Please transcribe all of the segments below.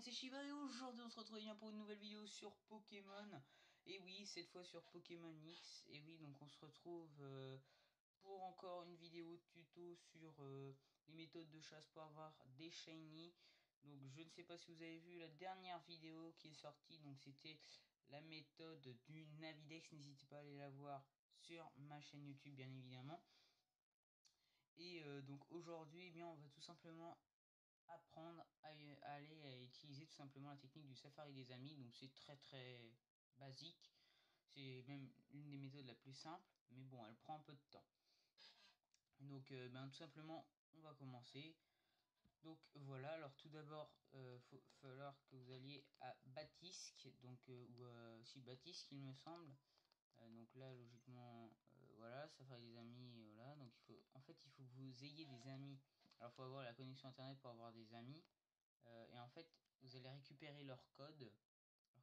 monde, c'est Shiba et aujourd'hui on se retrouve bien pour une nouvelle vidéo sur Pokémon. Et oui, cette fois sur Pokémon X. Et oui, donc on se retrouve pour encore une vidéo tuto sur les méthodes de chasse pour avoir des shiny. Donc je ne sais pas si vous avez vu la dernière vidéo qui est sortie, donc c'était la méthode du Navidex. N'hésitez pas à aller la voir sur ma chaîne YouTube bien évidemment. Et donc aujourd'hui, eh bien, on va tout simplement apprendre à aller à utiliser tout simplement la technique du safari des amis. Donc c'est très basique, c'est même l'une des méthodes la plus simple, mais bon, elle prend un peu de temps. Donc tout simplement on va commencer. Donc voilà, alors tout d'abord faut falloir que vous alliez à Batisque, donc si Batisque il me semble. Donc là logiquement voilà, safari des amis, voilà. Donc en fait il faut que vous ayez des amis. Alors il faut avoir la connexion internet pour avoir des amis. Et en fait, vous allez récupérer leur code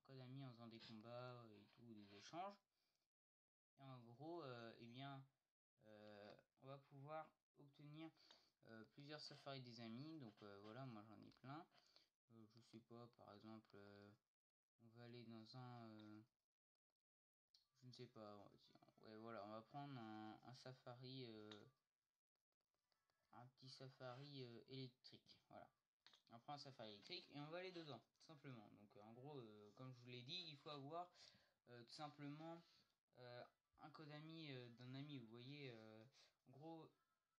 ami en faisant des combats et tout, des échanges. Et en gros, eh bien, on va pouvoir obtenir plusieurs safaris des amis. Donc voilà, moi j'en ai plein. Je sais pas, par exemple, on va aller dans un... je ne sais pas, ouais voilà, on va prendre un safari, un petit safari électrique, voilà. On prend un safari électrique et on va aller dedans, tout simplement. Donc en gros, comme je vous l'ai dit, il faut avoir tout simplement un code ami d'un ami. Vous voyez, en gros,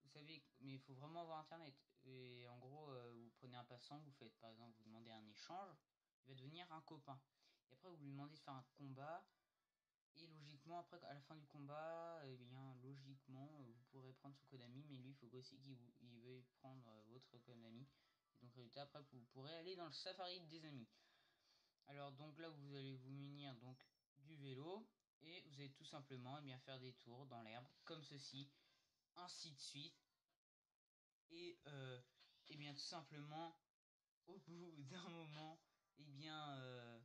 vous savez, mais il faut vraiment avoir internet. Et en gros, vous prenez un passant, vous faites par exemple, vous demandez un échange, il va devenir un copain. Et après, vous lui demandez de faire un combat. Et logiquement, après, à la fin du combat, eh bien, logiquement, vous pourrez prendre son code ami, mais lui, il faut aussi qu'il veuille prendre votre code ami. Et donc, résultat, après, vous pourrez aller dans le safari des amis. Alors, donc là, vous allez vous munir donc du vélo, et vous allez tout simplement bien faire des tours dans l'herbe, comme ceci, ainsi de suite. Et bien, tout simplement, au bout d'un moment, et bien...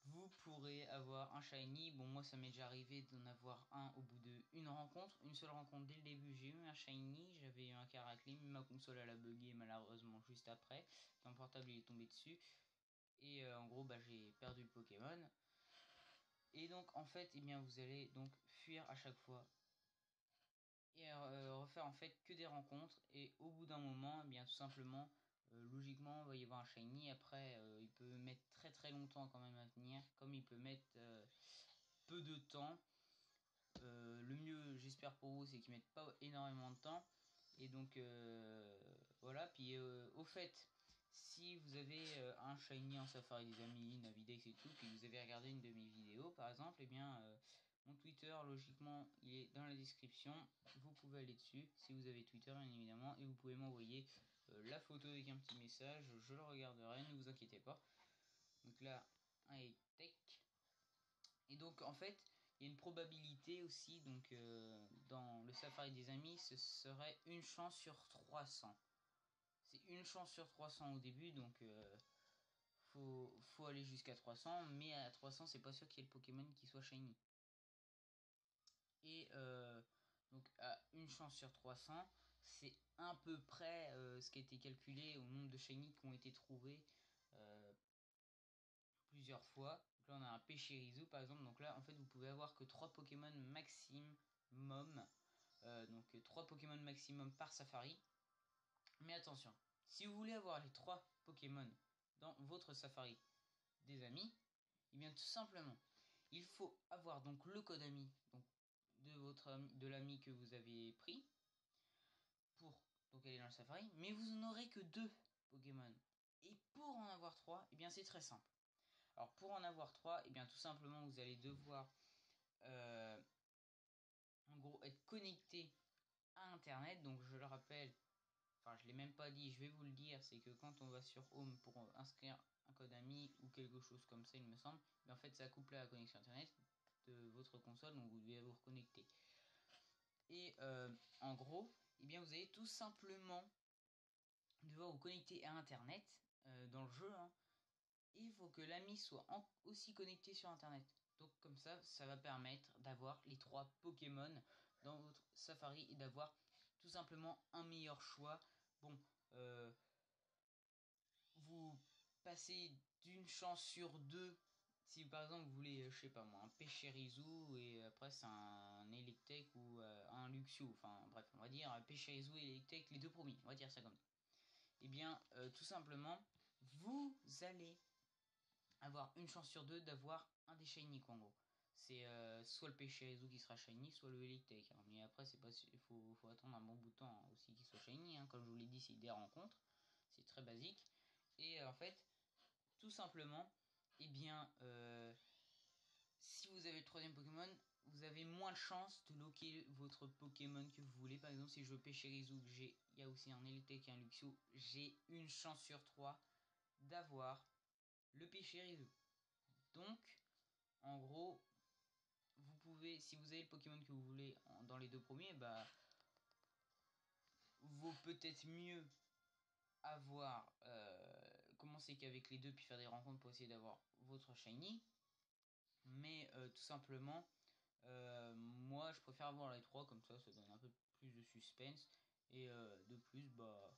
vous pourrez avoir un shiny. Bon, moi ça m'est déjà arrivé d'en avoir un au bout d'une rencontre, une seule rencontre dès le début. J'ai eu un shiny, j'avais eu un Caracal, mais ma console elle a bugué malheureusement juste après. Mon portable il est tombé dessus et en gros j'ai perdu le Pokémon. Et donc en fait, eh bien vous allez donc fuir à chaque fois et refaire en fait que des rencontres. Et au bout d'un moment, eh bien tout simplement. Logiquement, il va y avoir un shiny. Après, il peut mettre très longtemps quand même à venir. Comme il peut mettre peu de temps. Le mieux, j'espère pour vous, c'est qu'il ne mette pas énormément de temps. Et donc, voilà. Puis, au fait, si vous avez un shiny en safari des amis, Navidex et tout, puis vous avez regardé une de mes vidéos, par exemple, et bien, mon Twitter, logiquement, il est dans la description. Vous pouvez aller dessus, si vous avez Twitter, bien évidemment. Et vous pouvez m'envoyer la photo avec un petit message. Je le regarderai, ne vous inquiétez pas. Donc là, un tech. Et donc, en fait, il y a une probabilité aussi. Donc, dans le safari des amis, ce serait une chance sur 300. C'est une chance sur 300 au début. Donc, faut aller jusqu'à 300. Mais à 300, c'est pas sûr qu'il y ait le Pokémon qui soit shiny. Et donc à une chance sur 300, c'est à peu près ce qui a été calculé au nombre de shiny qui ont été trouvés plusieurs fois. Donc là on a un Pechirisu par exemple. Donc là en fait vous pouvez avoir que 3 Pokémon maximum. Donc 3 Pokémon maximum par safari. Mais attention, si vous voulez avoir les 3 Pokémon dans votre safari des amis, et bien tout simplement, il faut avoir donc le code ami donc de l'ami que vous avez pris pour donc aller dans le safari, mais vous n'aurez que 2 Pokémon. Et pour en avoir 3, et bien c'est très simple. Alors pour en avoir 3, et bien tout simplement vous allez devoir en gros être connecté à internet. Donc je le rappelle, enfin je l'ai même pas dit, je vais vous le dire, c'est que quand on va sur Home pour inscrire un code ami ou quelque chose comme ça il me semble, mais en fait ça couple à la connexion internet de votre console, donc vous devez vous reconnecter. Et en gros, eh bien vous allez tout simplement devoir vous connecter à internet dans le jeu, hein, et il faut que l'ami soit aussi connecté sur internet. Donc comme ça va permettre d'avoir les 3 Pokémon dans votre safari et d'avoir tout simplement un meilleur choix. Bon, vous passez d'une chance sur deux. Si par exemple vous voulez, je sais pas moi, un Pechirisu et après c'est un Electek ou un Luxio, enfin bref, on va dire Pechirisu et Electek, les deux premiers, on va dire ça comme ça. Et bien, tout simplement, vous allez avoir une chance sur deux d'avoir un des shiny en gros. C'est soit le Pechirisu qui sera shiny, soit le Electek. Hein. Mais après, c'est pas, faut attendre un bon bout de temps aussi qu'il soit shiny. Hein. Comme je vous l'ai dit, c'est des rencontres, c'est très basique. Et en fait, tout simplement, eh bien, si vous avez le troisième Pokémon, vous avez moins de chances de loquer votre Pokémon que vous voulez. Par exemple, si je veux Pechirisu, il y a aussi un Electek et un Luxio, j'ai une chance sur 3 d'avoir le Pechirisu. Donc, en gros, vous pouvez, si vous avez le Pokémon que vous voulez dans les deux premiers, bah, vaut peut-être mieux avoir commencer qu'avec les deux puis faire des rencontres pour essayer d'avoir votre shiny. Mais tout simplement, moi je préfère avoir les trois comme ça donne un peu plus de suspense. Et de plus, bah,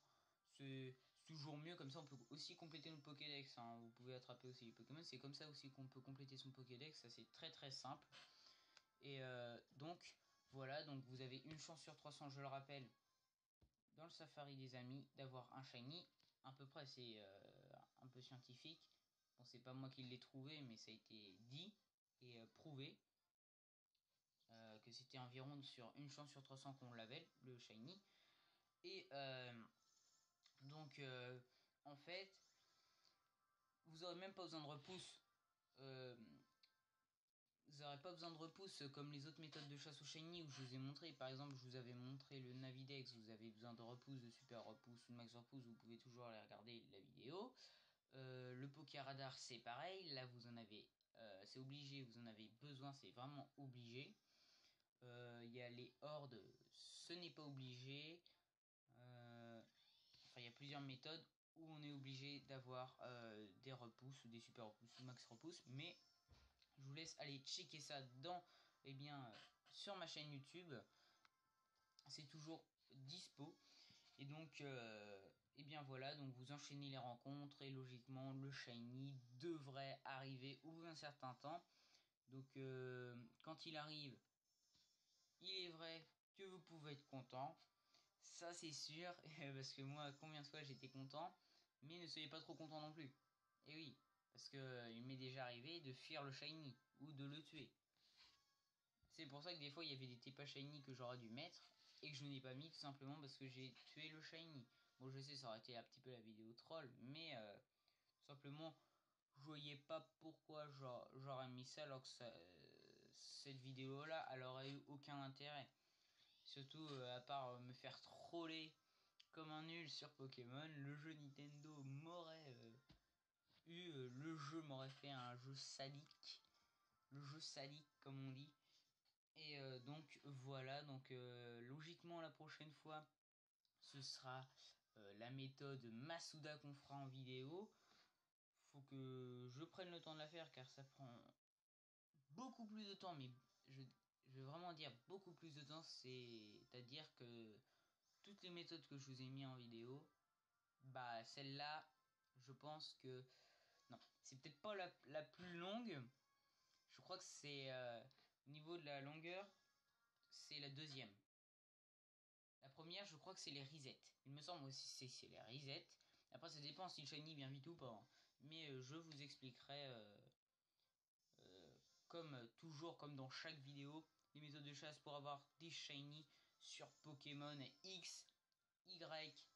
c'est toujours mieux comme ça. On peut aussi compléter notre Pokédex. Hein. Vous pouvez attraper aussi les Pokémon. C'est comme ça aussi qu'on peut compléter son Pokédex. Ça c'est très très simple. Et donc voilà, donc vous avez une chance sur 300, je le rappelle, dans le Safari des amis, d'avoir un shiny. À peu près, c'est un peu scientifique. Bon, c'est pas moi qui l'ai trouvé, mais ça a été dit et prouvé que c'était environ sur une chance sur 300 qu'on l'avait, le shiny. Et donc, en fait, vous n'aurez même pas besoin de repousse. Vous n'aurez pas besoin de repousse comme les autres méthodes de chasse au shiny où je vous ai montré. Par exemple, je vous avais montré le Navidex, vous avez besoin de repousse, de super repousse ou de max repousse, vous pouvez toujours aller regarder la vidéo. Le Pokéradar, c'est pareil, là vous en avez, c'est obligé, vous en avez besoin, c'est vraiment obligé. Il y a les hordes, ce n'est pas obligé. Enfin, il y a plusieurs méthodes où on est obligé d'avoir des repousses ou des super repousses ou max repousses, mais je vous laisse aller checker ça dans, eh bien, sur ma chaîne YouTube. C'est toujours dispo. Et donc, eh bien voilà, donc vous enchaînez les rencontres et logiquement le shiny devrait arriver au bout d'un certain temps. Donc, quand il arrive, il est vrai que vous pouvez être content. Ça, c'est sûr, parce que moi, combien de fois j'étais content, mais ne soyez pas trop content non plus. Et oui, parce que il m'est déjà arrivé de fuir le shiny ou de le tuer. C'est pour ça que des fois il y avait des TPA shiny que j'aurais dû mettre et que je n'ai pas mis tout simplement parce que j'ai tué le shiny. Bon, je sais, ça aurait été un petit peu la vidéo troll, mais tout simplement, je voyais pas pourquoi j'aurais mis ça alors que cette vidéo là elle aurait eu aucun intérêt. Surtout à part me faire troller comme un nul sur Pokémon, le jeu Nintendo m'aurait le jeu m'aurait fait un jeu sadique. Le jeu sadique comme on dit. Et donc voilà, donc logiquement la prochaine fois ce sera la méthode Masuda qu'on fera en vidéo. Faut que je prenne le temps de la faire car ça prend beaucoup plus de temps, mais je vais vraiment dire beaucoup plus de temps, c'est-à-dire que toutes les méthodes que je vous ai mis en vidéo, bah celle-là, je pense que non, c'est peut-être pas la plus longue. Je crois que c'est au niveau de la longueur, c'est la deuxième. La première, je crois que c'est les resets. Il me semble aussi c'est les resets. Après, ça dépend si le shiny vient vite ou pas. Hein. Mais je vous expliquerai, comme toujours, comme dans chaque vidéo, les méthodes de chasse pour avoir des shiny sur Pokémon X, Y,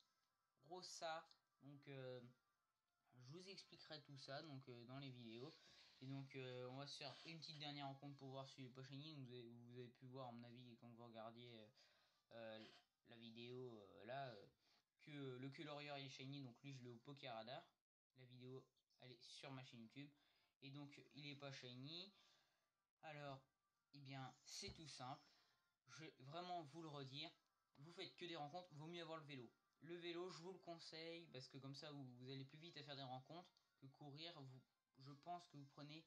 Rossa. Donc, je vous expliquerai tout ça donc dans les vidéos. Et donc, on va se faire une petite dernière rencontre pour voir si les pas shiny. Vous avez pu voir, à mon avis, quand vous regardiez la vidéo là, que le Colorior il est shiny. Donc, lui, je l'ai au Pokéradar. La vidéo, elle est sur ma chaîne YouTube. Et donc, il est pas shiny. Alors, eh bien, c'est tout simple. Je vais vraiment vous le redire. Vous faites que des rencontres, vaut mieux avoir le vélo. Le vélo, je vous le conseille parce que comme ça, vous allez plus vite à faire des rencontres que courir. Je pense que vous prenez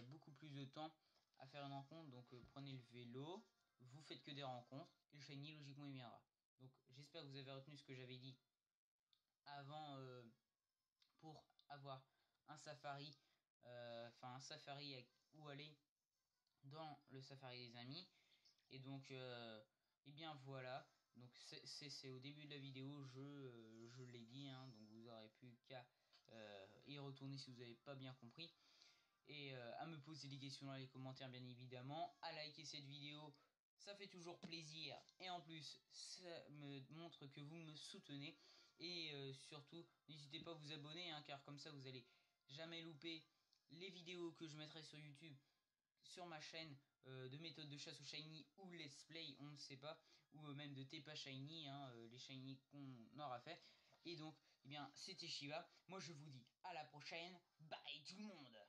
beaucoup plus de temps à faire une rencontre. Donc, prenez le vélo, vous faites que des rencontres et le shiny, logiquement, il viendra. Donc, j'espère que vous avez retenu ce que j'avais dit avant pour avoir un safari, un safari où aller dans le safari des amis. Et donc, et bien voilà. Donc c'est au début de la vidéo, je l'ai dit, hein, donc vous aurez plus qu'à y retourner si vous n'avez pas bien compris. Et à me poser des questions dans les commentaires bien évidemment, à liker cette vidéo, ça fait toujours plaisir. Et en plus, ça me montre que vous me soutenez. Et surtout, n'hésitez pas à vous abonner, hein, car comme ça vous allez jamais louper les vidéos que je mettrai sur YouTube, sur ma chaîne de méthode de chasse au shiny ou let's play, on ne sait pas, ou même de TPA shiny, hein, les shiny qu'on aura fait. Et donc, eh bien, c'était Shiva. Moi, je vous dis à la prochaine. Bye tout le monde!